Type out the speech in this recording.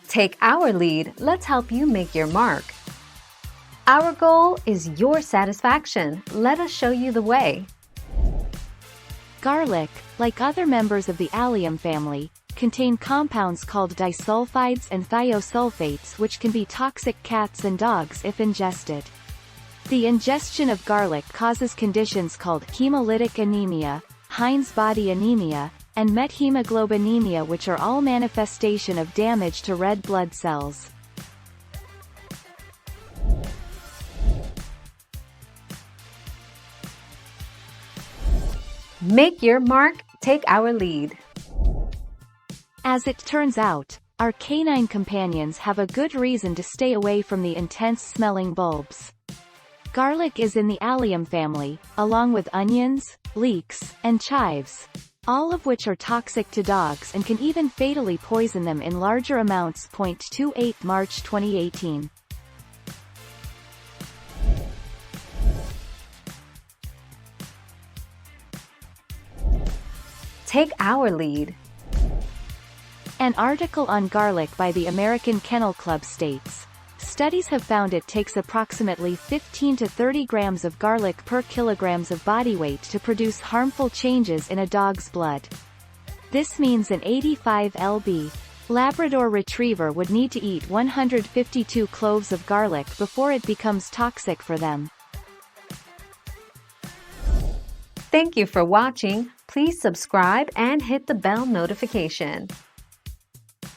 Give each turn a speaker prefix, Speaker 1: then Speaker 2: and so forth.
Speaker 1: Take our lead, let's help you make your mark. Our goal is your satisfaction. Let us show you the way.
Speaker 2: Garlic, like other members of the allium family, contain compounds called disulfides and thiosulfates which can be toxic to cats and dogs if ingested. The ingestion of garlic causes conditions called hemolytic anemia, Heinz body anemia, and methemoglobinemia, which are all manifestation of damage to red blood cells.
Speaker 1: Make your mark, take our lead.
Speaker 2: As it turns out, our canine companions have a good reason to stay away from the intense-smelling bulbs. Garlic is in the allium family, along with onions, leeks, and chives, all of which are toxic to dogs and can even fatally poison them in larger amounts. 28 March 2018.
Speaker 1: Take our lead.
Speaker 2: An article on garlic by the American Kennel Club states, studies have found it takes approximately 15 to 30 grams of garlic per kilograms of body weight to produce harmful changes in a dog's blood. This means an 85 lb. Labrador Retriever would need to eat 152 cloves of garlic before it becomes toxic for them.
Speaker 1: Thank you for watching. Please subscribe and hit the bell notification.